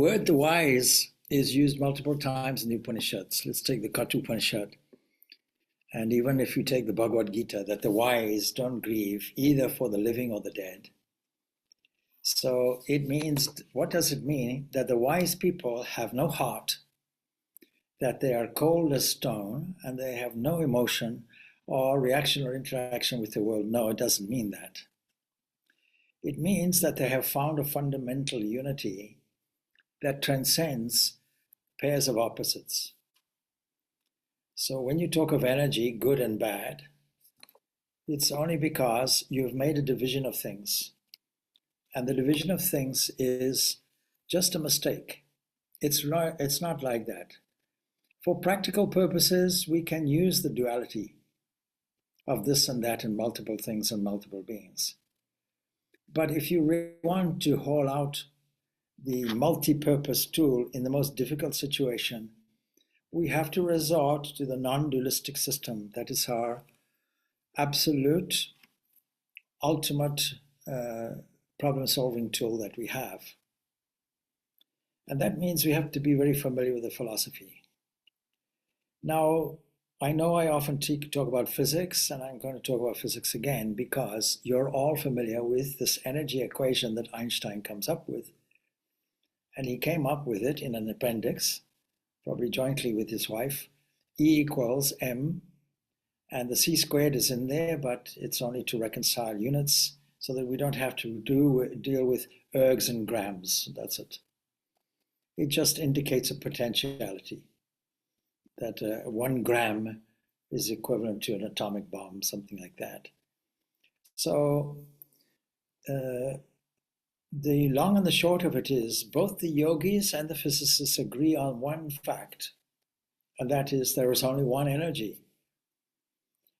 word the wise is used multiple times in the Upanishads. Let's take the Katha Upanishad. And even if you take the Bhagavad Gita, that the wise don't grieve either for the living or the dead. So it means, what does it mean? That the wise people have no heart, that they are cold as stone, and they have no emotion or reaction or interaction with the world. No, it doesn't mean that. It means that they have found a fundamental unity that transcends pairs of opposites. So when you talk of energy, good and bad, it's only because you've made a division of things. And the division of things is just a mistake. It's not like that. For practical purposes, we can use the duality of this and that and multiple things and multiple beings. But if you really want to haul out the multi-purpose tool in the most difficult situation, we have to resort to the non-dualistic system. That is our absolute, ultimate problem-solving tool that we have. And that means we have to be very familiar with the philosophy. Now, I know I often talk about physics, and I'm going to talk about physics again because you're all familiar with this energy equation that Einstein comes up with. And he came up with it in an appendix, probably jointly with his wife. E equals m, and the c squared is in there, but it's only to reconcile units so that we don't have to deal with ergs and grams. That's it. It just indicates a potentiality, that 1 gram is equivalent to an atomic bomb, something like that. So the long and the short of it is both the yogis and the physicists agree on one fact, and that is there is only one energy.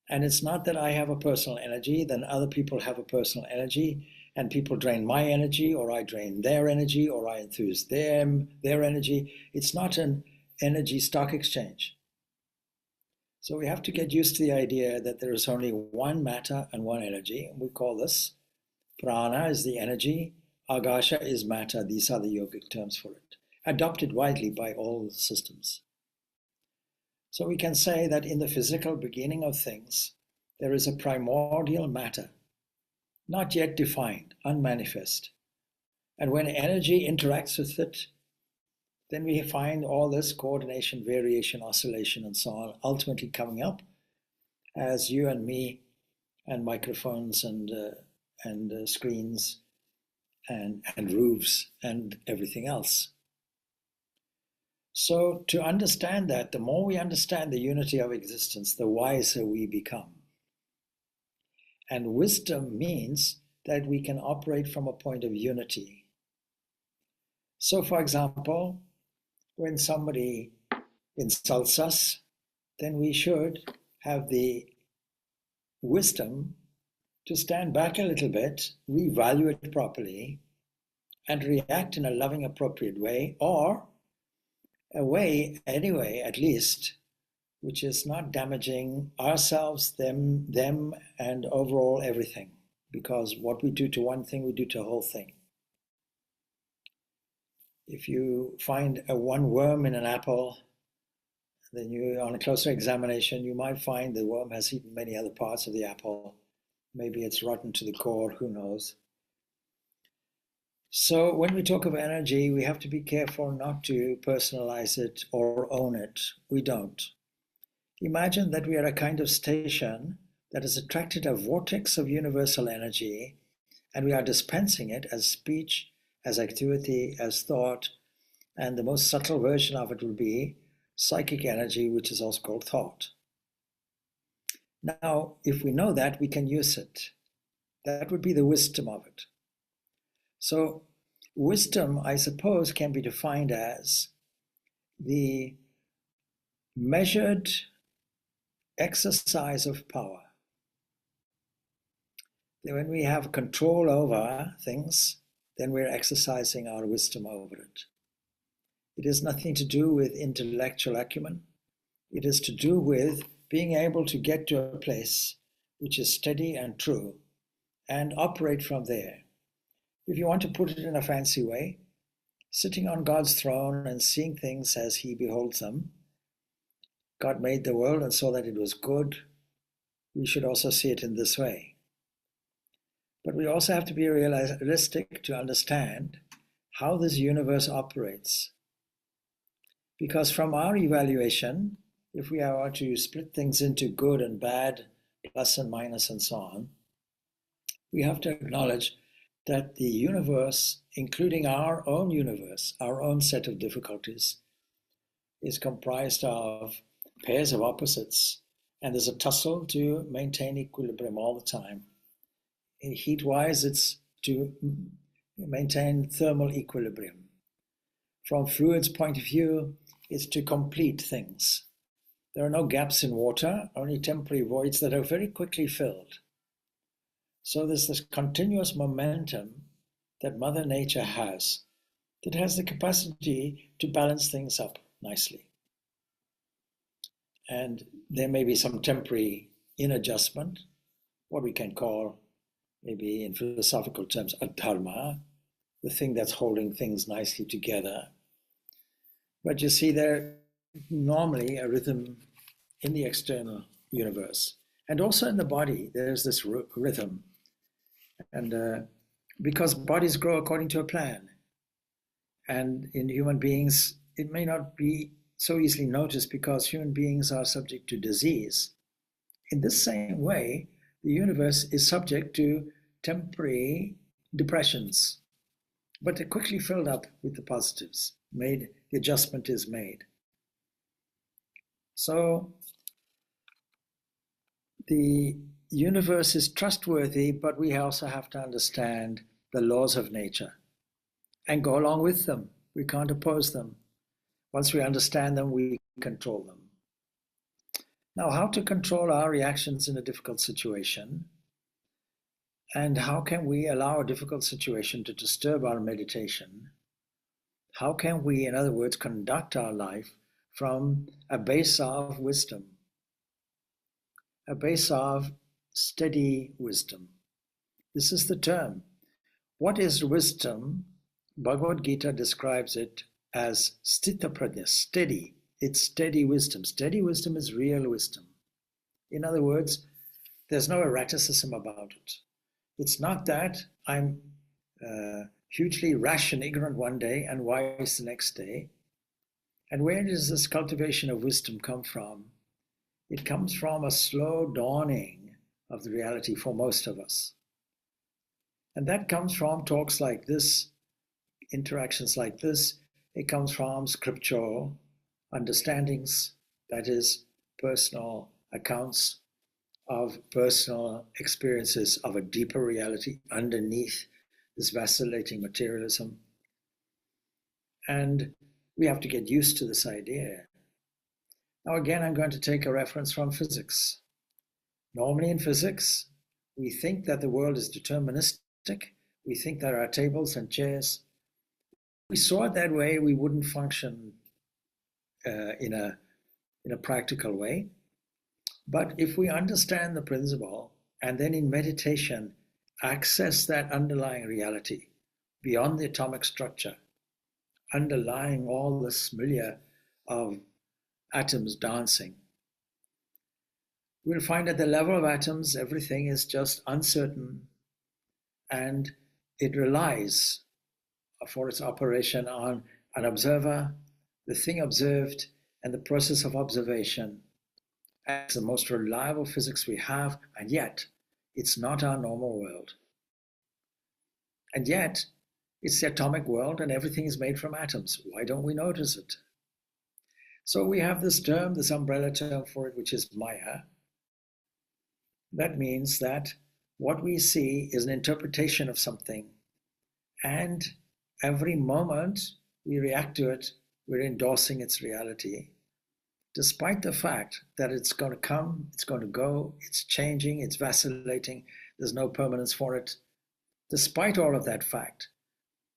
And it's not that I have a personal energy, then other people have a personal energy, and people drain my energy, or I drain their energy, or I enthuse their energy. It's not an energy stock exchange. So we have to get used to the idea that there is only one matter and one energy, and we call this prana is the energy, agasha is matter. These are the yogic terms for it, adopted widely by all systems. So we can say that in the physical beginning of things, there is a primordial matter, not yet defined, unmanifest. And when energy interacts with it, then we find all this coordination, variation, oscillation, and so on, ultimately coming up as you and me and microphones and screens and roofs and everything else. So to understand that, the more we understand the unity of existence, the wiser we become. And wisdom means that we can operate from a point of unity. So for example, when somebody insults us, then we should have the wisdom to stand back a little bit, revalue it properly, and react in a loving, appropriate way, or a way, anyway, at least, which is not damaging ourselves, them, and overall everything. Because what we do to one thing, we do to the whole thing. If you find one worm in an apple, then on a closer examination, you might find the worm has eaten many other parts of the apple. Maybe it's rotten to the core, who knows. So when we talk of energy, we have to be careful not to personalize it or own it. We don't. Imagine that we are a kind of station that has attracted a vortex of universal energy, and we are dispensing it as speech, as activity, as thought, and the most subtle version of it will be psychic energy, which is also called thought. Now, if we know that, we can use it. That would be the wisdom of it. So wisdom, I suppose, can be defined as the measured exercise of power. When we have control over things, then we're exercising our wisdom over it. It has nothing to do with intellectual acumen. It is to do with being able to get to a place which is steady and true and operate from there. If you want to put it in a fancy way, sitting on God's throne and seeing things as he beholds them. God made the world and saw that it was good. We should also see it in this way. But we also have to be realistic to understand how this universe operates. Because from our evaluation, if we are to split things into good and bad, plus and minus and so on, we have to acknowledge that the universe, including our own set of difficulties, is comprised of pairs of opposites, and there's a tussle to maintain equilibrium all the time. Heat-wise, it's to maintain thermal equilibrium. From fluid's point of view, it's to complete things. There are no gaps in water, only temporary voids that are very quickly filled. So there's this continuous momentum that Mother Nature has that has the capacity to balance things up nicely. And there may be some temporary inadjustment, what we can call, maybe in philosophical terms, a dharma, the thing that's holding things nicely together. But you see, there normally a rhythm in the external universe. And also in the body, there's this rhythm. And because bodies grow according to a plan. And in human beings, it may not be so easily noticed because human beings are subject to disease. In this same way, the universe is subject to temporary depressions, but they're quickly filled up with the positives. The adjustment is made. So the universe is trustworthy, but we also have to understand the laws of nature and go along with them. We can't oppose them. Once we understand them, we control them. Now, how to control our reactions in a difficult situation? And how can we allow a difficult situation to disturb our meditation? How can we, in other words, conduct our life from a base of wisdom, a base of steady wisdom? This is the term. What is wisdom? Bhagavad Gita describes it as sthita prajna, steady. It's steady wisdom. Steady wisdom is real wisdom. In other words, there's no erraticism about it. It's not that I'm hugely rash and ignorant one day and wise the next day. And where does this cultivation of wisdom come from? It comes from a slow dawning of the reality for most of us. And that comes from talks like this, interactions like this. It comes from scriptural understandings, that is, personal accounts of personal experiences of a deeper reality underneath this vacillating materialism. And we have to get used to this idea. Now, again, I'm going to take a reference from physics. Normally in physics, we think that the world is deterministic. We think there are tables and chairs. If we saw it that way, we wouldn't function in a practical way. But if we understand the principle and then in meditation access that underlying reality beyond the atomic structure, underlying all this milieu of atoms dancing, we'll find at the level of atoms everything is just uncertain, and it relies for its operation on an observer, the thing observed, and the process of observation. It's the most reliable physics we have, and yet it's not our normal world. And yet it's the atomic world and everything is made from atoms. Why don't we notice it? So we have this term, this umbrella term for it, which is Maya. That means that what we see is an interpretation of something, and every moment we react to it, we're endorsing its reality, despite the fact that it's going to come, it's going to go, it's changing, it's vacillating, there's no permanence for it. Despite all of that fact,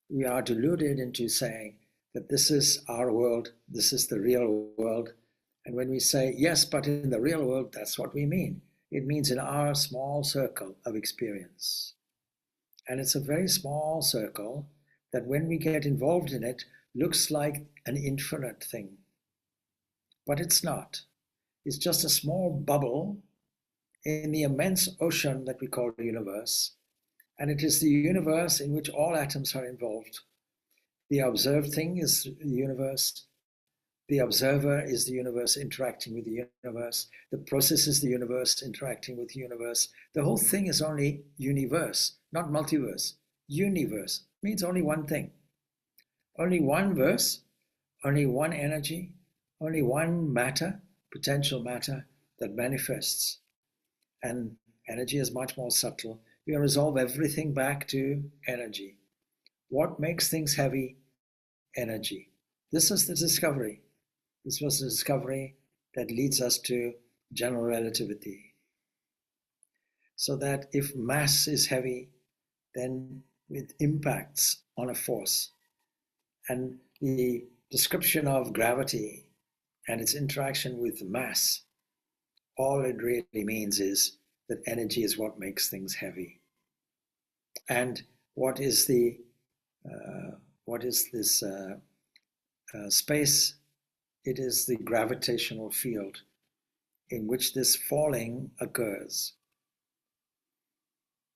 we are deluded into saying that this is our world, this is the real world. And when we say, yes, but in the real world, that's what we mean. It means in our small circle of experience. And it's a very small circle that when we get involved in it, looks like an infinite thing, but it's not. It's just a small bubble in the immense ocean that we call the universe, and it is the universe in which all atoms are involved. The observed thing is the universe. The observer is the universe interacting with the universe. The process is the universe interacting with the universe. The whole thing is only universe, not multiverse. Universe means only one thing. Only one verse, only one energy, only one matter, potential matter that manifests. And energy is much more subtle. We resolve everything back to energy. What makes things heavy? Energy. This is the discovery. This was the discovery that leads us to general relativity. So that if mass is heavy, then it impacts on a force. And the description of gravity and its interaction with mass, all it really means is that energy is what makes things heavy. And what is this space? It is the gravitational field in which this falling occurs.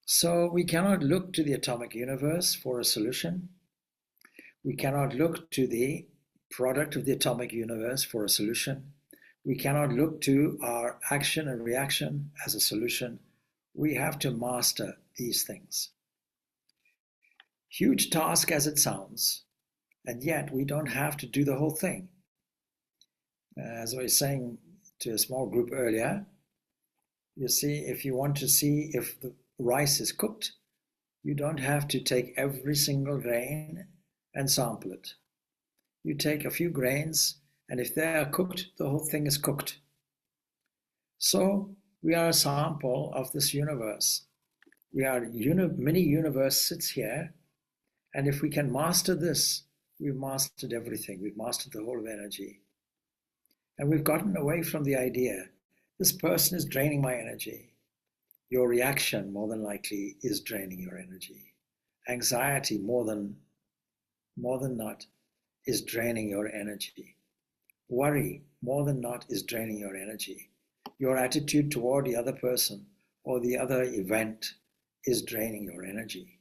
So we cannot look to the atomic universe for a solution. We cannot look to the product of the atomic universe for a solution. We cannot look to our action and reaction as a solution. We have to master these things. Huge task as it sounds, and yet we don't have to do the whole thing. As I was saying to a small group earlier, you see, if you want to see if the rice is cooked, you don't have to take every single grain and sample it. You take a few grains, and if they are cooked, the whole thing is cooked. So we are a sample of this universe. We are mini universe sits here, and if we can master this, we've mastered everything. We've mastered the whole of energy. And we've gotten away from the idea, this person is draining my energy. Your reaction, more than likely, is draining your energy. Anxiety, more than not, is draining your energy. Worry, more than not, is draining your energy. Your attitude toward the other person or the other event is draining your energy.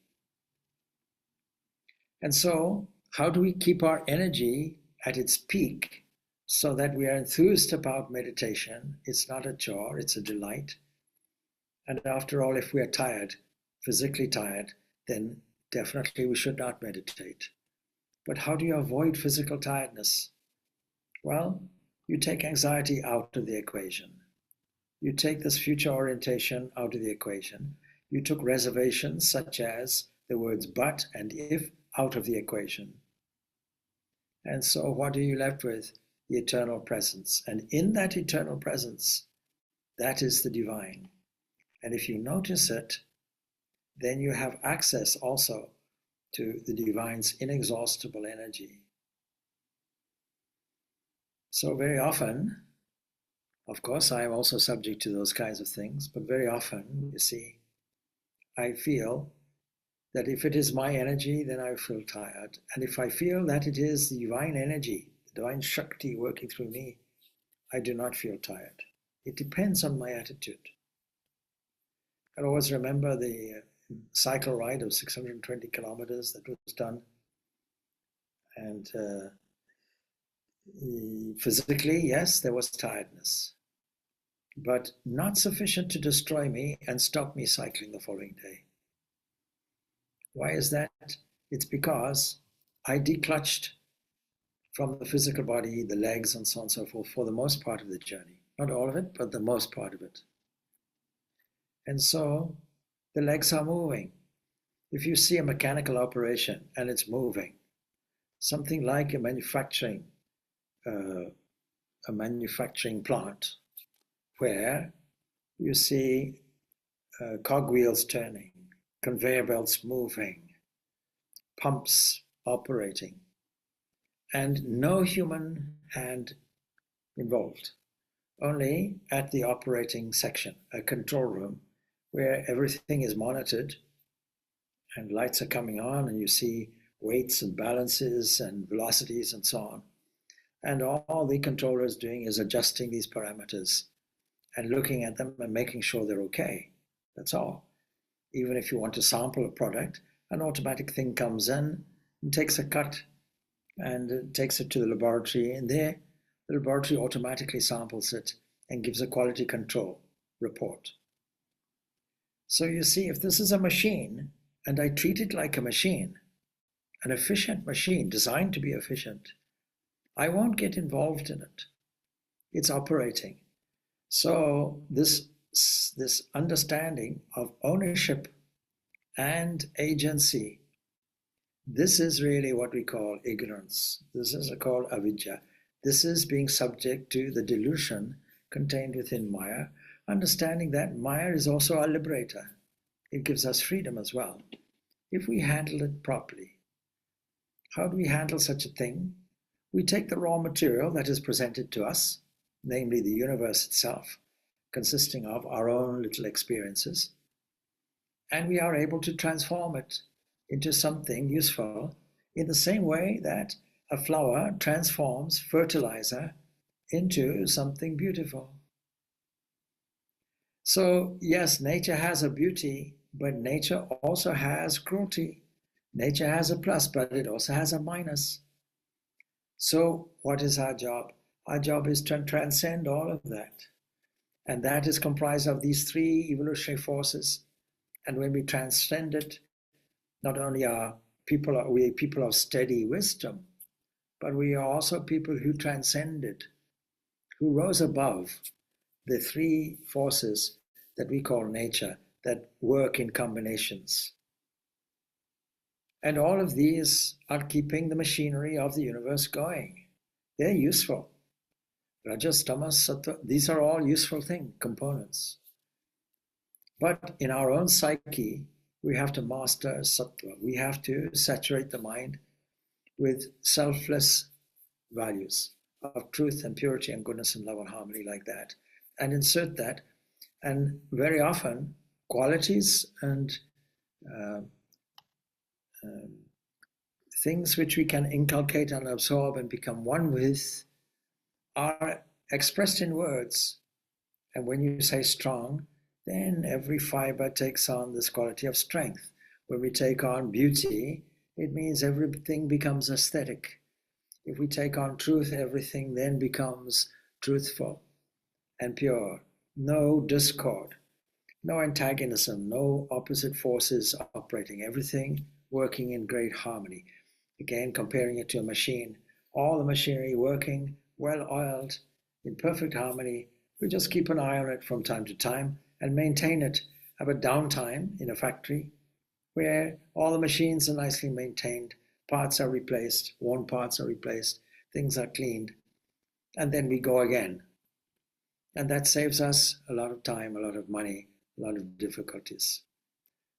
And so, how do we keep our energy at its peak so that we are enthused about meditation? It's not a chore, it's a delight. And after all, if we are tired, physically tired, then definitely we should not meditate. But how do you avoid physical tiredness? Well, you take anxiety out of the equation. You take this future orientation out of the equation. You took reservations such as the words but and if out of the equation. And so what are you left with? The eternal presence. And in that eternal presence, that is the divine. And if you notice it, then you have access also to the divine's inexhaustible energy. So very often, of course, I am also subject to those kinds of things, but very often, you see, I feel that if it is my energy, then I feel tired. And if I feel that it is the divine energy, the divine Shakti working through me, I do not feel tired. It depends on my attitude. I always remember the cycle ride of 620 kilometers that was done. And physically, yes, there was tiredness, but not sufficient to destroy me and stop me cycling the following day. Why is that? It's because I declutched from the physical body, the legs and so on and so forth for the most part of the journey. Not all of it, but the most part of it. And so the legs are moving. If you see a mechanical operation and it's moving, something like a manufacturing plant where you see cogwheels turning, conveyor belts moving, pumps operating, and no human hand involved, only at the operating section, a control room where everything is monitored and lights are coming on and you see weights and balances and velocities and so on. And all the controller is doing is adjusting these parameters and looking at them and making sure they're okay. That's all. Even if you want to sample a product, an automatic thing comes in and takes a cut and takes it to the laboratory, and there the laboratory automatically samples it and gives a quality control report. So you see, if this is a machine and I treat it like a machine, an efficient machine designed to be efficient, I won't get involved in it. It's operating. So this understanding of ownership and agency, this is really what we call ignorance. This is called avidya. This is being subject to the delusion contained within Maya, understanding that Maya is also our liberator. It gives us freedom as well, if we handle it properly. How do we handle such a thing? We take the raw material that is presented to us, namely the universe itself, consisting of our own little experiences, and we are able to transform it into something useful in the same way that a flower transforms fertilizer into something beautiful. So yes, nature has a beauty, but nature also has cruelty. Nature has a plus, but it also has a minus. So what is our job? Our job is to transcend all of that. And that is comprised of these three evolutionary forces. And when we transcend it, not only are we people of steady wisdom, but we are also people who transcended, who rose above the three forces that we call nature, that work in combinations. And all of these are keeping the machinery of the universe going. They're useful. Rajas, Tamas, Sattva, these are all useful components. But in our own psyche, we have to master Sattva. We have to saturate the mind with selfless values of truth and purity and goodness and love and harmony, like that, and insert that. And very often, qualities and things which we can inculcate and absorb and become one with are expressed in words. And when you say strong, then every fiber takes on this quality of strength. When we take on beauty, it means everything becomes aesthetic. If we take on truth, everything then becomes truthful and pure. No discord, no antagonism, no opposite forces operating, everything working in great harmony. Again, comparing it to a machine, all the machinery working, well-oiled, in perfect harmony. We just keep an eye on it from time to time and maintain it. Have a downtime in a factory where all the machines are nicely maintained, parts are replaced, worn parts are replaced, things are cleaned, and then we go again. And that saves us a lot of time, a lot of money, a lot of difficulties.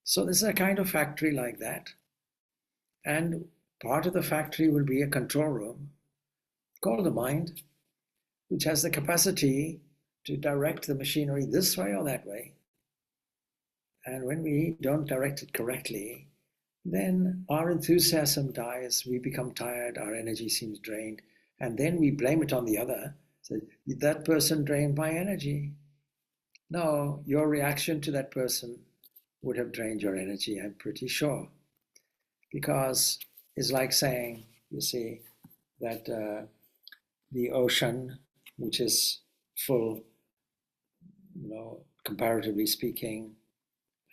So this is a kind of factory like that. And part of the factory will be a control room called the mind, which has the capacity to direct the machinery this way or that way. And when we don't direct it correctly, then our enthusiasm dies, we become tired, our energy seems drained, and then we blame it on the other. So that person drained my energy. No, your reaction to that person would have drained your energy, I'm pretty sure. Because it's like saying, you see, that the ocean, which is full, comparatively speaking,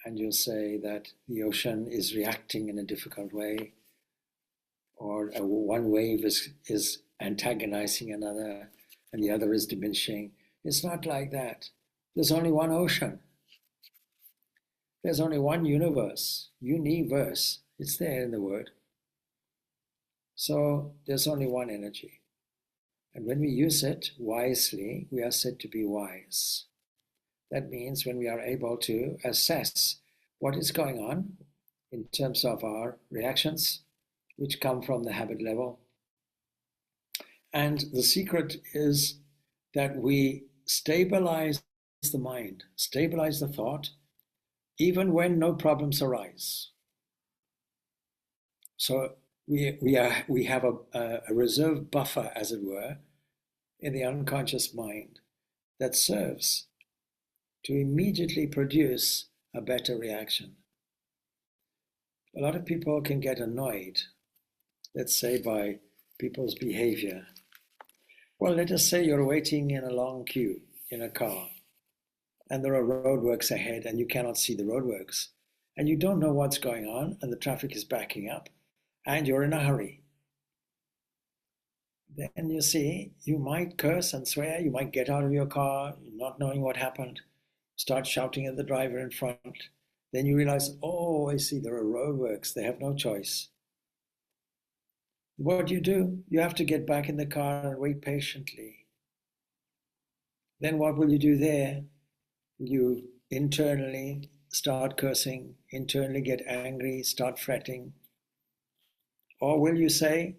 and you'll say that the ocean is reacting in a difficult way, or one wave is antagonizing another, and the other is diminishing. It's not like that. There's only one ocean. There's only one universe, universe. It's there in the word. So there's only one energy. And when we use it wisely, we are said to be wise. That means when we are able to assess what is going on in terms of our reactions, which come from the habit level. And the secret is that we stabilize the mind, stabilize the thought, even when no problems arise. So we have a reserve buffer, as it were, in the unconscious mind that serves to immediately produce a better reaction. A lot of people can get annoyed, let's say, by people's behavior. Well, let us say you're waiting in a long queue in a car, and there are roadworks ahead, and you cannot see the roadworks, and you don't know what's going on, and the traffic is backing up, and you're in a hurry. Then you see, you might curse and swear, you might get out of your car, not knowing what happened, start shouting at the driver in front. Then you realize, oh, I see, there are roadworks, they have no choice. What do? You have to get back in the car and wait patiently. Then what will you do there? You internally start cursing, internally get angry, start fretting. Or will you say,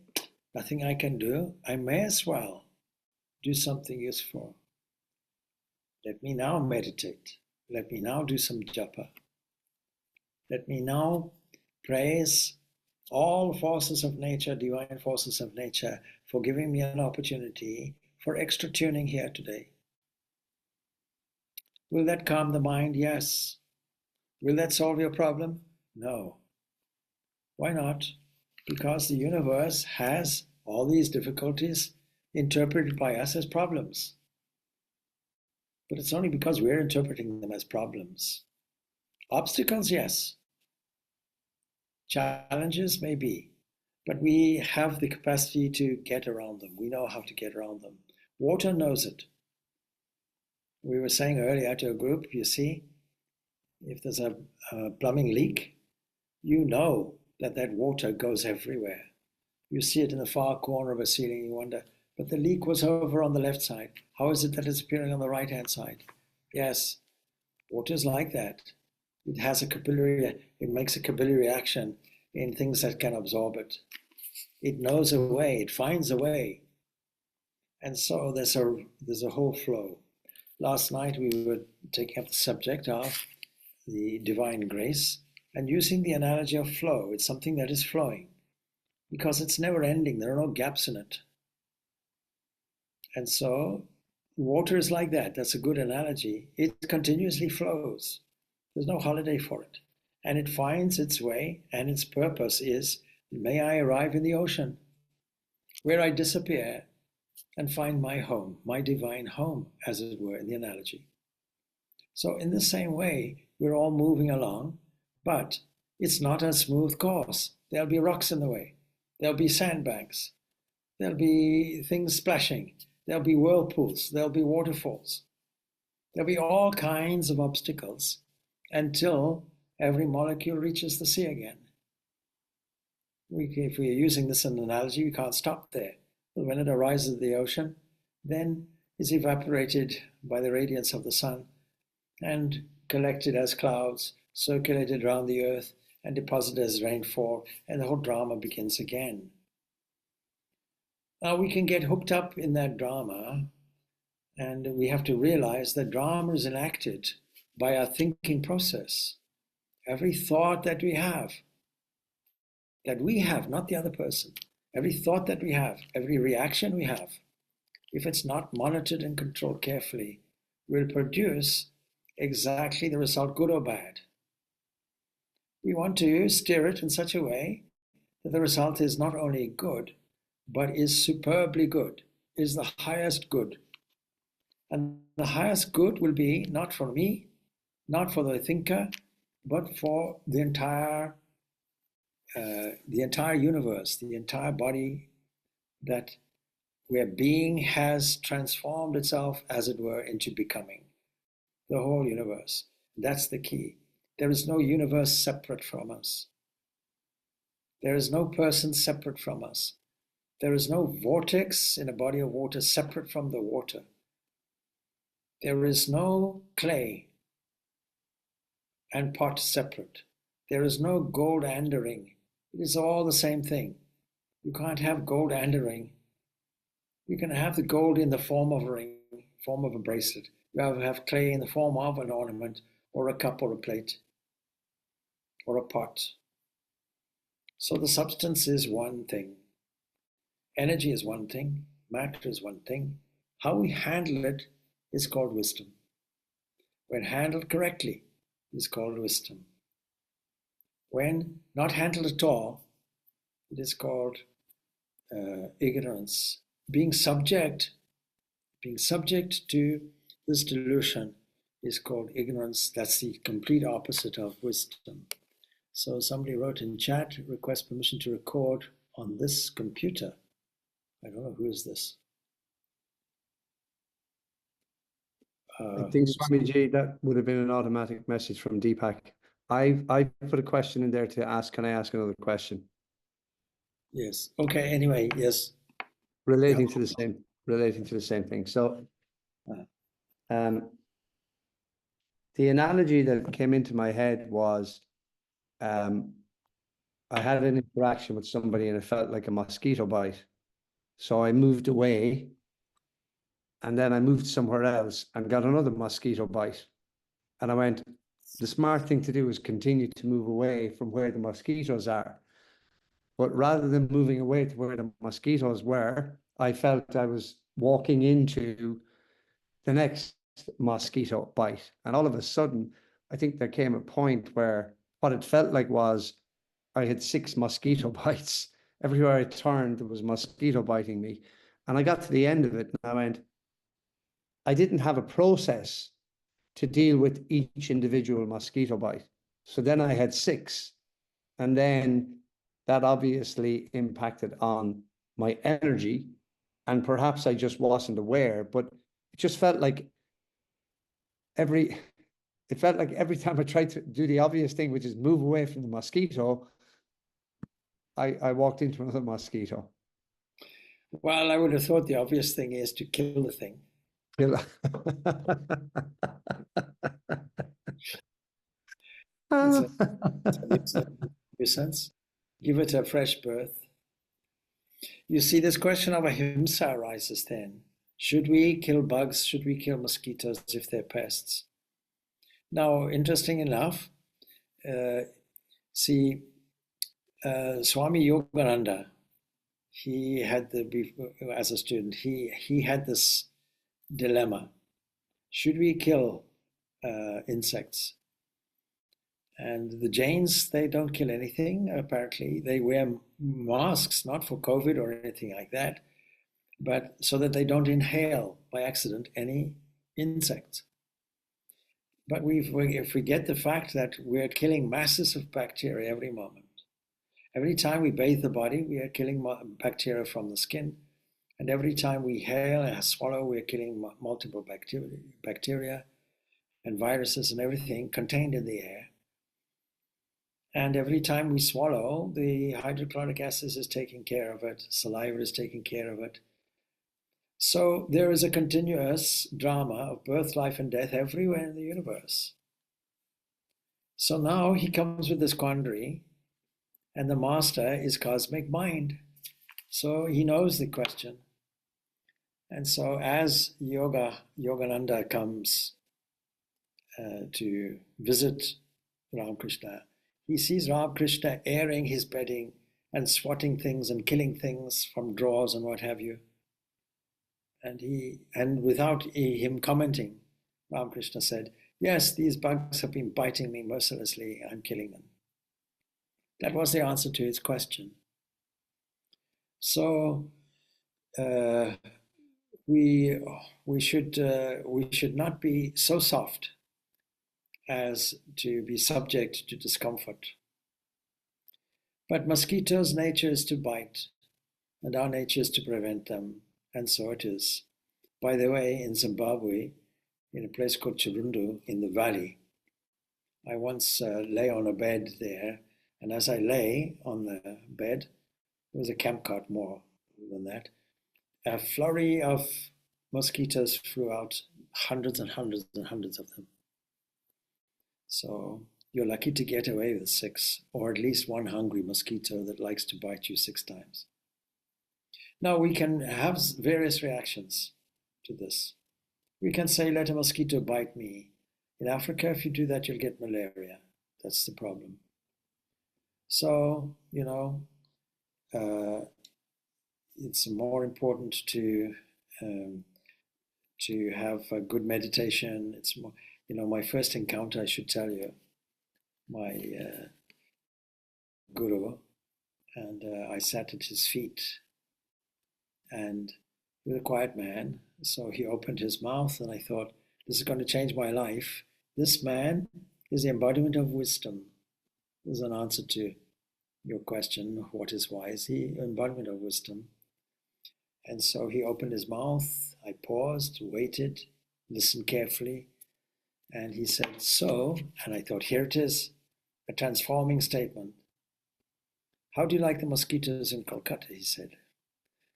nothing I can do, I may as well do something useful. Let me now meditate. Let me now do some japa. Let me now praise all forces of nature, divine forces of nature, for giving me an opportunity for extra tuning here today. Will that calm the mind? Yes. Will that solve your problem? No. Why not? Because the universe has all these difficulties interpreted by us as problems. But it's only because we're interpreting them as problems. Obstacles, yes. Challenges, maybe. But we have the capacity to get around them. We know how to get around them. Water knows it. We were saying earlier to a group, you see, if there's a plumbing leak, you know that water goes everywhere. You see it in the far corner of a ceiling, you wonder, but the leak was over on the left side. How is it that it's appearing on the right-hand side? Yes, water is like that. It has it makes a capillary action in things that can absorb it. It knows a way, it finds a way. And so there's a whole flow. Last night we were taking up the subject of the divine grace and using the analogy of flow. It's something that is flowing because it's never ending. There are no gaps in it. And so water is like that. That's a good analogy. It continuously flows. There's no holiday for it. And it finds its way, and its purpose is, may I arrive in the ocean, where I disappear and find my home, my divine home, as it were, in the analogy. So in the same way, we're all moving along, but it's not a smooth course. There'll be rocks in the way. There'll be sandbanks. There'll be things splashing. There'll be whirlpools. There'll be waterfalls. There'll be all kinds of obstacles until every molecule reaches the sea again. If we are using this as an analogy, we can't stop there. But when it arises in the ocean, then is evaporated by the radiance of the sun and collected as clouds, circulated around the earth, and deposited as rainfall, and the whole drama begins again. Now we can get hooked up in that drama, and we have to realize that drama is enacted by our thinking process. Every thought that we have, not the other person, every thought that we have, every reaction we have, if it's not monitored and controlled carefully, will produce exactly the result, good or bad. We want to steer it in such a way that the result is not only good, but is superbly good, is the highest good. And the highest good will be not for me, not for the thinker, but for the entire universe, the entire body, that where being has transformed itself, as it were, into becoming. The whole universe. That's the key. There is no universe separate from us. There is no person separate from us. There is no vortex in a body of water separate from the water. There is no clay and pot separate. There is no gold and a ring. It is all the same thing. You can't have gold and a ring. You can have the gold in the form of a ring, form of a bracelet. You have clay in the form of an ornament, or a cup, or a plate, or a pot. So the substance is one thing, energy is one thing, matter is one thing. How we handle it is called wisdom. When handled correctly, it is called wisdom. When not handled at all, it is called ignorance. Being subject to this delusion is called ignorance. That's the complete opposite of wisdom. So somebody wrote in chat, request permission to record on this computer. I don't know who is this. I think Swamiji, that would have been an automatic message from Deepak. I put a question in there to ask. Can I ask another question? Yes. Okay. Anyway, yes. Relating to the same thing. So, the analogy that came into my head was, I had an interaction with somebody and it felt like a mosquito bite. So I moved away, and then I moved somewhere else and got another mosquito bite. And I went, the smart thing to do is continue to move away from where the mosquitoes are. But rather than moving away to where the mosquitoes were, I felt I was walking into the next mosquito bite. And all of a sudden, I think there came a point where what it felt like was I had 6 mosquito bites. Everywhere I turned, there was mosquito biting me. And I got to the end of it and I went, I didn't have a process to deal with each individual mosquito bite. So then I had 6. And then that obviously impacted on my energy. And perhaps I just wasn't aware, but it just felt like every time I tried to do the obvious thing, which is move away from the mosquito, I walked into another mosquito. Well, I would have thought the obvious thing is to kill the thing. It's a nuisance. Give it a fresh birth. You see, this question of ahimsa arises then. Should we kill bugs? Should we kill mosquitoes if they're pests? Now, interesting enough, Swami Yogananda, he had as a student, he had this dilemma. Should we kill insects? And the Jains, they don't kill anything, apparently. They wear masks, not for COVID or anything like that, but so that they don't inhale by accident any insects. But if we get the fact that we're killing masses of bacteria every moment, every time we bathe the body, we are killing bacteria from the skin. And every time we inhale and swallow, we're killing multiple bacteria and viruses and everything contained in the air. And every time we swallow, the hydrochloric acid is taking care of it, saliva is taking care of it. So there is a continuous drama of birth, life, and death everywhere in the universe. So now he comes with this quandary, and the master is cosmic mind. So he knows the question. And so as Yogananda comes to visit Ramakrishna, he sees Ramakrishna airing his bedding and swatting things and killing things from drawers and what have you. And without him commenting, Ramakrishna said, yes, these bugs have been biting me mercilessly, I'm killing them. That was the answer to his question. So we should not be so soft as to be subject to discomfort. But mosquitoes' nature is to bite, and our nature is to prevent them, and so it is. By the way, in Zimbabwe, in a place called Chirundu in the valley, I once lay on a bed there, and as I lay on the bed, there was a camp cot, more than that, a flurry of mosquitoes flew out, hundreds and hundreds and hundreds of them. So you're lucky to get away with 6, or at least one hungry mosquito that likes to bite you 6 times. Now we can have various reactions to this. We can say, let a mosquito bite me. In Africa, if you do that, you'll get malaria. That's the problem. So, it's more important um, to have a good meditation. It's more, my first encounter, I should tell you, my guru, and I sat at his feet, and he was a quiet man. So he opened his mouth, and I thought, this is going to change my life. This man is the embodiment of wisdom. This is an answer to your question, what is wise? He embodiment of wisdom. And so he opened his mouth. I paused, waited, listened carefully, and he said, so, and I thought, here it is, a transforming statement. How do you like the mosquitoes in Kolkata? He said.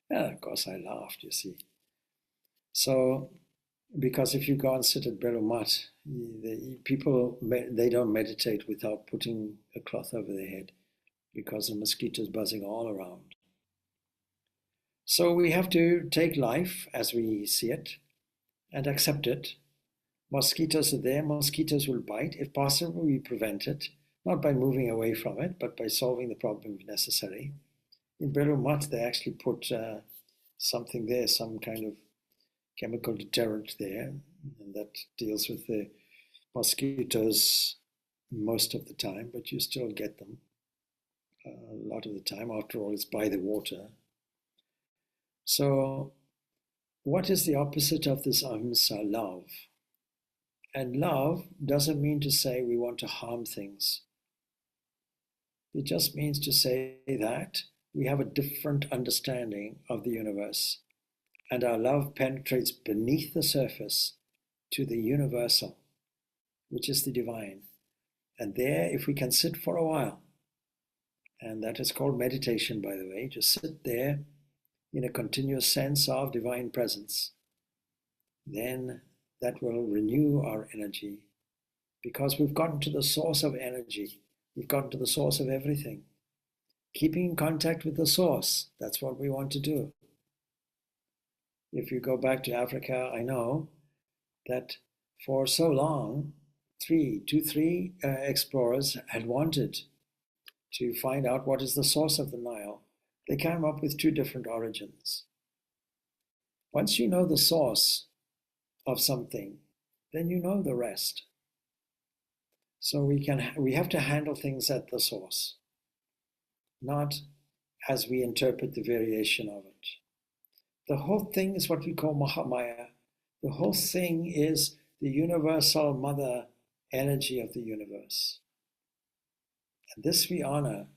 And of course I laughed, you see. So, because if you go and sit at Berumat, people, they don't meditate without putting a cloth over their head because the mosquitoes buzzing all around. So we have to take life as we see it and accept it. Mosquitoes are there, mosquitoes will bite. If possible, we prevent it, not by moving away from it, but by solving the problem if necessary. In Berumat, they actually put something there, some kind of chemical deterrent there, and that deals with the mosquitoes most of the time, but you still get them a lot of the time. After all, it's by the water. So, what is the opposite of this ahimsa? Love. And love doesn't mean to say we want to harm things. It just means to say that we have a different understanding of the universe, and our love penetrates beneath the surface to the universal, which is the divine. And there, if we can sit for a while, and that is called meditation, by the way, just sit there in a continuous sense of divine presence, then that will renew our energy, because we've gotten to the source of energy. We've gotten to the source of everything. Keeping in contact with the source, that's what we want to do. If you go back to Africa, I know that for so long, three explorers had wanted to find out what is the source of the Nile. They came up with two different origins. Once you know the source of something, then you know the rest. So we have to handle things at the source, not as we interpret the variation of it. The whole thing is what we call Mahamaya. The whole thing is the universal mother energy of the universe. And this we honor,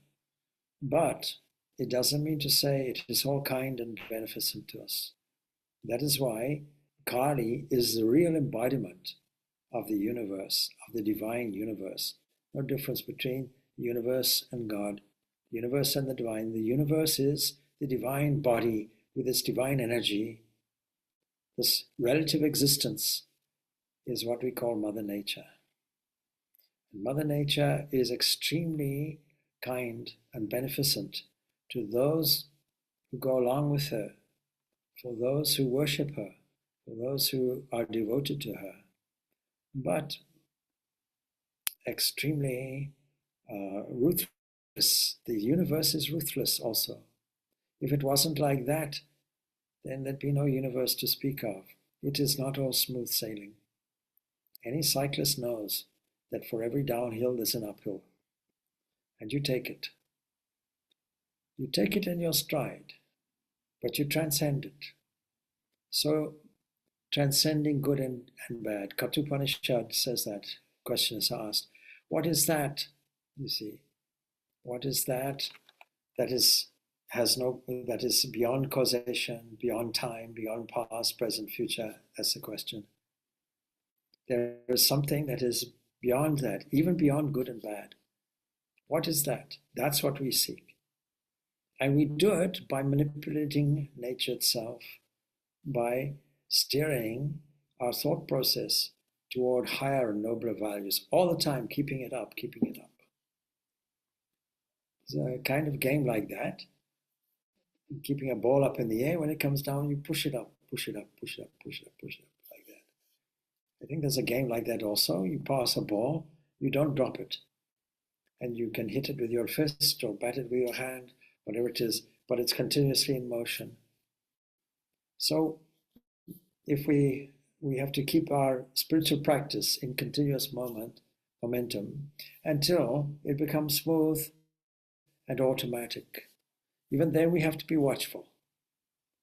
but it doesn't mean to say it is all kind and beneficent to us. That is why Kali is the real embodiment of the universe, of the divine universe. No difference between the universe and God, the universe and the divine. The universe is the divine body with its divine energy. This relative existence is what we call Mother Nature. And Mother Nature is extremely kind and beneficent to those who go along with her, for those who worship her, for those who are devoted to her, but extremely ruthless. The universe is ruthless also. If it wasn't like that, then there'd be no universe to speak of. It is not all smooth sailing. Any cyclist knows that for every downhill there's an uphill, and you take it. You take it in your stride, but you transcend it. So, transcending good and bad. Kathopanishad says that. Question is asked, what is that? You see, what is that? That is beyond causation, beyond time, beyond past, present, future. That's the question. There is something that is beyond that, even beyond good and bad. What is that? That's what we seek. And we do it by manipulating nature itself, by steering our thought process toward higher and nobler values, all the time, keeping it up, keeping it up. It's a kind of game like that. Keeping a ball up in the air, when it comes down, you push it up, push it up, push it up, push it up, push it up, like that. I think there's a game like that also. You pass a ball, you don't drop it. and you can hit it with your fist or bat it with your hand, whatever it is, but it's continuously in motion. So if we have to keep our spiritual practice in continuous momentum until it becomes smooth and automatic. Even then we have to be watchful.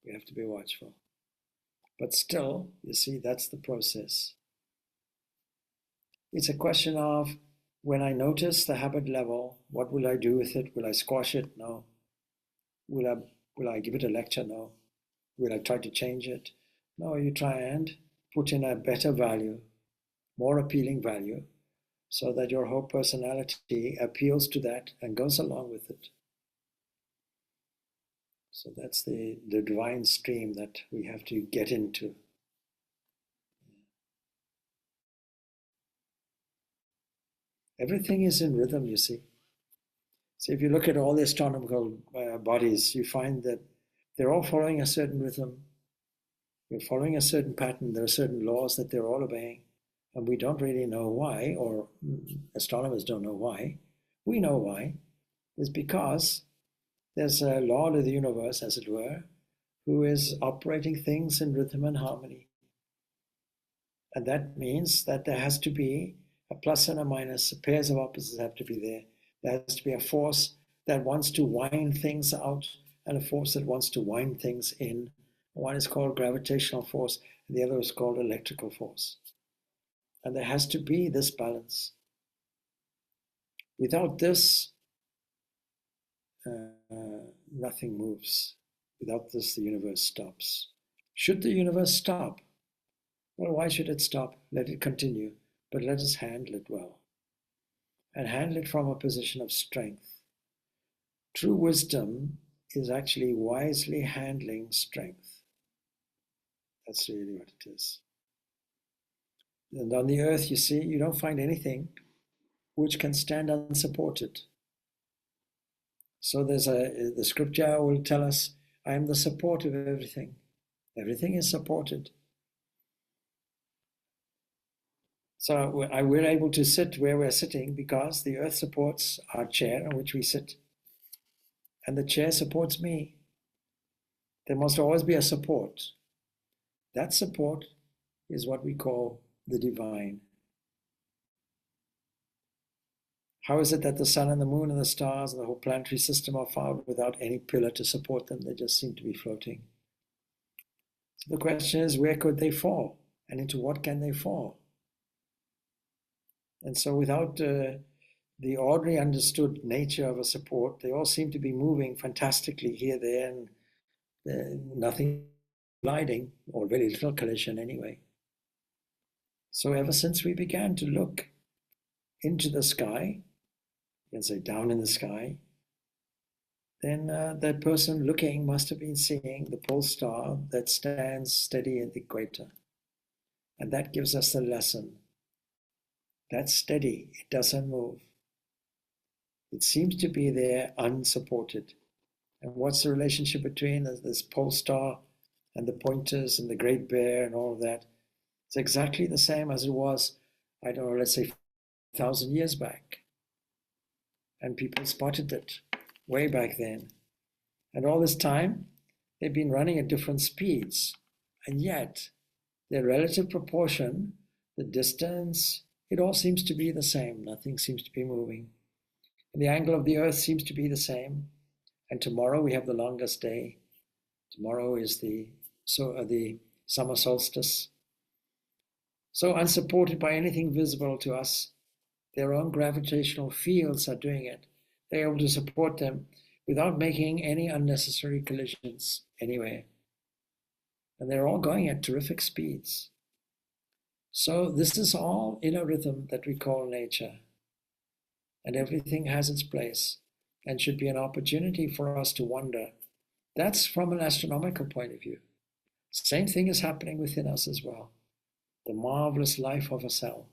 We have to be watchful. But still, you see, that's the process. It's a question of, when I notice the habit level, what will I do with it? Will I squash it? No. Will I give it a lecture? No. Will I try to change it? No, you try and put in a better value, more appealing value, so that your whole personality appeals to that and goes along with it. So that's the divine stream that we have to get into. Everything is in rhythm, you see. So if you look at all the astronomical bodies, you find that they're all following a certain rhythm. They're following a certain pattern. There are certain laws that they're all obeying. And we don't really know why, or astronomers don't know why. We know why. It's because there's a Lord of the universe, as it were, who is operating things in rhythm and harmony. And that means that there has to be a plus and a minus, pairs of opposites have to be there. There has to be a force that wants to wind things out and a force that wants to wind things in. One is called gravitational force, and the other is called electrical force. And there has to be this balance. Without this, nothing moves. Without this, the universe stops. Should the universe stop? Well, why should it stop? Let it continue, but let us handle it well. And handle it from a position of strength. True wisdom is actually wisely handling strength. That's really what it is. And on the earth, you see, you don't find anything which can stand unsupported. So the scripture will tell us, I am the support of everything. Everything is supported. So we're able to sit where we're sitting because the earth supports our chair on which we sit. And the chair supports me. There must always be a support. That support is what we call the divine. How is it that the sun and the moon and the stars and the whole planetary system are found without any pillar to support them? They just seem to be floating. So the question is, where could they fall? And into what can they fall? And so without the ordinary understood nature of a support, they all seem to be moving fantastically here, there, and nothing colliding, or very little collision anyway. So ever since we began to look into the sky, you can say down in the sky, then that person looking must have been seeing the pole star that stands steady at the equator. And that gives us the lesson. That's steady, it doesn't move. It seems to be there unsupported. And what's the relationship between this pole star and the pointers and the Great Bear and all of that? It's exactly the same as it was, I don't know, let's say 1,000 years back. And people spotted it way back then. And all this time, they've been running at different speeds. And yet, their relative proportion, the distance, it all seems to be the same. Nothing seems to be moving. And the angle of the earth seems to be the same. And tomorrow we have the longest day. Tomorrow is the summer solstice. So unsupported by anything visible to us, their own gravitational fields are doing it. They're able to support them without making any unnecessary collisions anywhere. And they're all going at terrific speeds. So this is all in a rhythm that we call nature. And everything has its place and should be an opportunity for us to wonder. That's from an astronomical point of view. Same thing is happening within us as well. The marvelous life of a cell.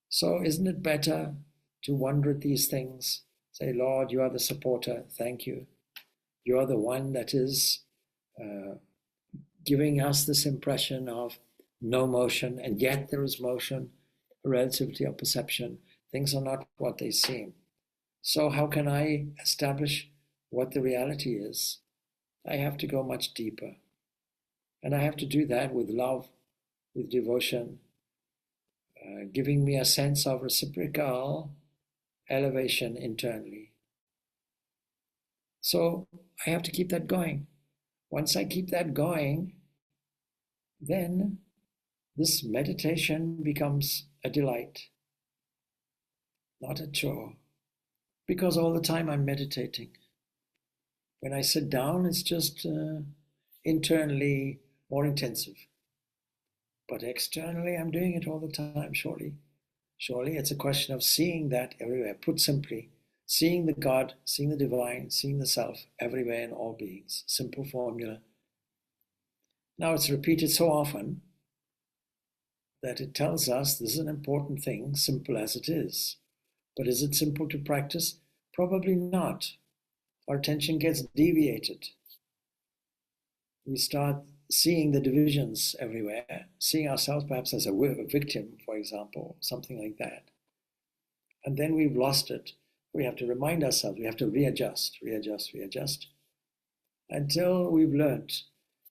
So isn't it better to wonder at these things? Say, Lord, you are the supporter. Thank you. You are the one that is giving us this impression of no motion, and yet there is motion, a relativity of perception. Things are not what they seem. So how can I establish what the reality is? I have to go much deeper. And I have to do that with love, with devotion, giving me a sense of reciprocal elevation internally. So I have to keep that going. Once I keep that going, then this meditation becomes a delight, not a chore. Because all the time I'm meditating. When I sit down, it's just internally more intensive. But externally, I'm doing it all the time, surely. Surely it's a question of seeing that everywhere. Put simply, seeing the God, seeing the divine, seeing the self everywhere in all beings. Simple formula. Now it's repeated so often that it tells us this is an important thing, simple as it is. But is it simple to practice? Probably not. Our attention gets deviated. We start seeing the divisions everywhere, seeing ourselves perhaps as a victim, for example, something like that. And then we've lost it. We have to remind ourselves, we have to readjust until we've learned.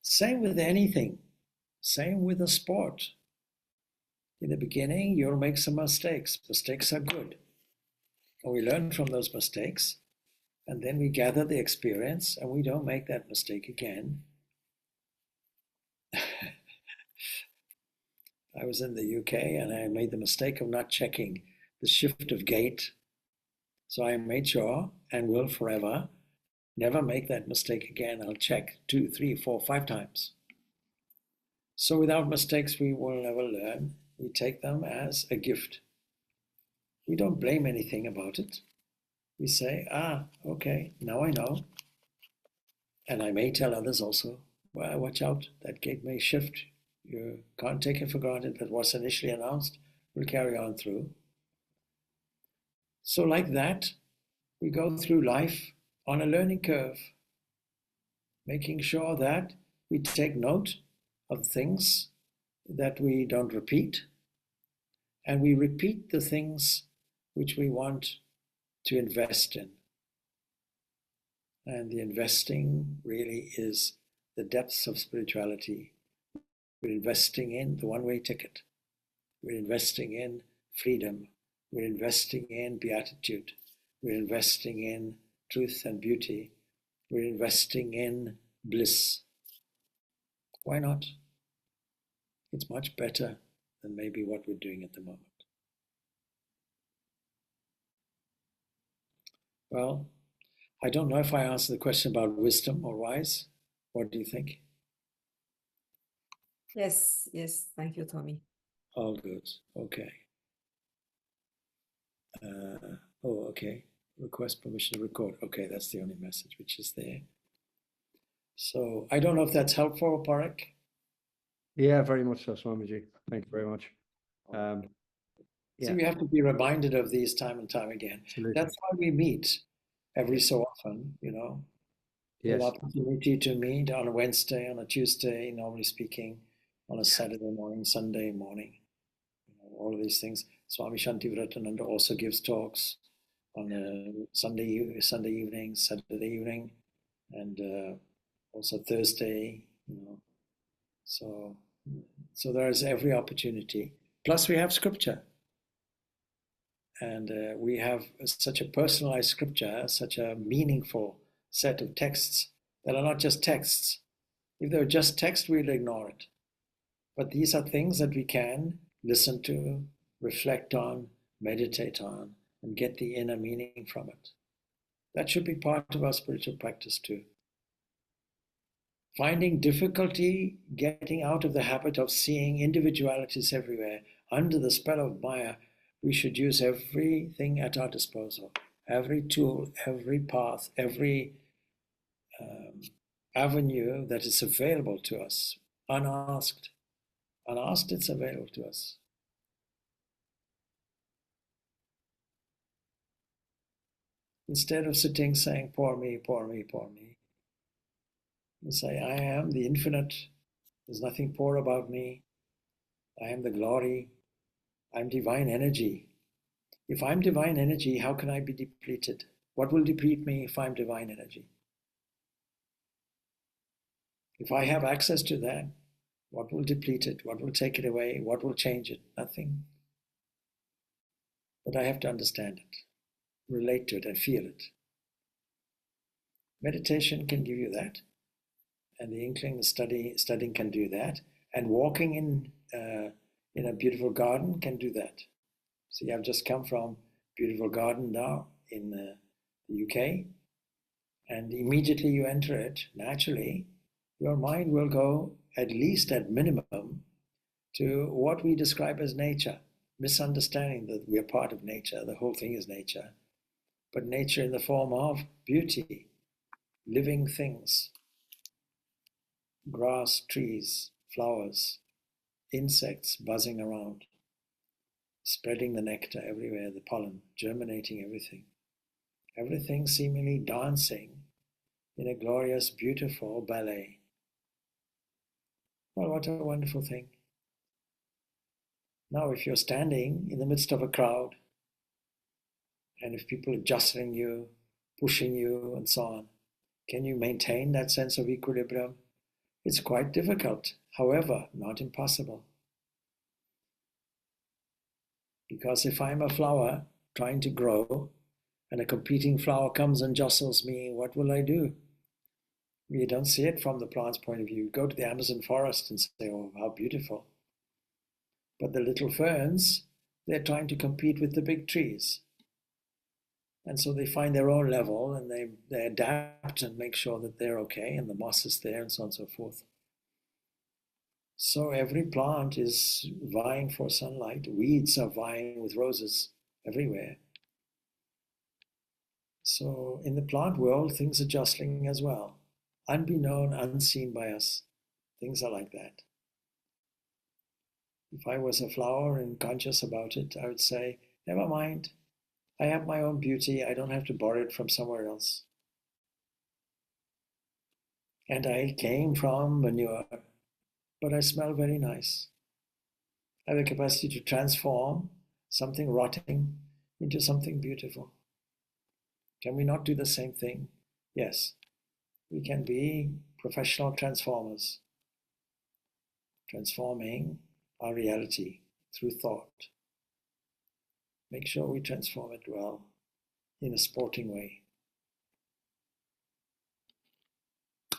Same with anything, same with a sport. In the beginning, you'll make some mistakes. Mistakes are good. And we learn from those mistakes, and then we gather the experience, and we don't make that mistake again. I was in the UK and I made the mistake of not checking the shift of gate. So I made sure and will forever never make that mistake again. I'll check 2, 3, 4, 5 times. So without mistakes, we will never learn. We take them as a gift. We don't blame anything about it. We say, okay, now I know. And I may tell others also, well, watch out, that gate may shift. You can't take it for granted that what's initially announced will carry on through. So like that, we go through life on a learning curve, making sure that we take note of things that we don't repeat, and we repeat the things which we want to invest in. And the investing really is the depths of spirituality. We're investing in the one-way ticket. We're investing in freedom. We're investing in beatitude. We're investing in truth and beauty. We're investing in bliss. Why not? It's much better than maybe what we're doing at the moment. Well, I don't know if I answered the question about wisdom or wise. What do you think? Yes, thank you, Tommy. All good. Okay. Okay. Request permission to record. Okay, that's the only message which is there. So I don't know if that's helpful, Parik. Yeah, very much so, Swamiji. Thank you very much. So we have to be reminded of these time and time again. Absolutely. That's why we meet every so often, Yes. An opportunity to meet on a Wednesday, on a Tuesday, normally speaking, on a Saturday morning, Sunday morning, all of these things. Swami Shantivratananda also gives talks on a Sunday evening, Saturday evening, and also Thursday, So there is every opportunity. Plus we have scripture. And we have such a personalized scripture, such a meaningful set of texts that are not just texts. If they were just text, we'd ignore it. But these are things that we can listen to, reflect on, meditate on, and get the inner meaning from it. That should be part of our spiritual practice too. Finding difficulty getting out of the habit of seeing individualities everywhere under the spell of Maya, we should use everything at our disposal, every tool, every path, every avenue that is available to us, unasked. Unasked, it's available to us. Instead of sitting saying, poor me, poor me, poor me, you say, I am the infinite. There's nothing poor about me. I am the glory. I'm divine energy. If I'm divine energy, how can I be depleted? What will deplete me if I'm divine energy? If I have access to that, what will deplete it? What will take it away? What will change it? Nothing. But I have to understand it, relate to it, and feel it. Meditation can give you that, and the inkling, the studying can do that, and walking in a beautiful garden can do that. See, I've just come from a beautiful garden now in the UK, and immediately you enter it, naturally, your mind will go, at least at minimum, to what we describe as nature, misunderstanding that we are part of nature, the whole thing is nature, but nature in the form of beauty, living things, grass, trees, flowers, insects buzzing around, spreading the nectar everywhere, the pollen, germinating everything. Everything seemingly dancing in a glorious, beautiful ballet. Well, what a wonderful thing. Now, if you're standing in the midst of a crowd, and if people are jostling you, pushing you, and so on, can you maintain that sense of equilibrium? It's quite difficult, however, not impossible. Because if I'm a flower trying to grow, and a competing flower comes and jostles me, what will I do? You don't see it from the plant's point of view. You go to the Amazon forest and say, oh, how beautiful. But the little ferns, they're trying to compete with the big trees. And so they find their own level and they adapt and make sure that they're okay, and the moss is there and so on and so forth. So every plant is vying for sunlight. Weeds are vying with roses everywhere. So in the plant world, things are jostling as well. Unbeknown, unseen by us. Things are like that. If I was a flower and conscious about it, I would say, never mind. I have my own beauty. I don't have to borrow it from somewhere else. And I came from manure, but I smell very nice. I have the capacity to transform something rotting into something beautiful. Can we not do the same thing? Yes. We can be professional transformers, transforming our reality through thought. Make sure we transform it well, in a sporting way.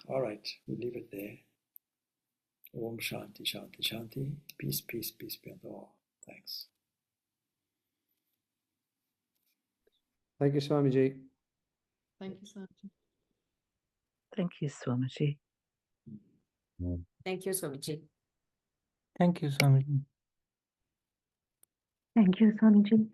All right, we'll leave it there. Om Shanti, Shanti, Shanti. Peace, peace, peace be unto all. Thanks. Thank you, Swamiji. Thank you, Swamiji. Thank you, Swamiji. Thank you, Swamiji. Thank you, Swamiji. Thank you, Swamiji.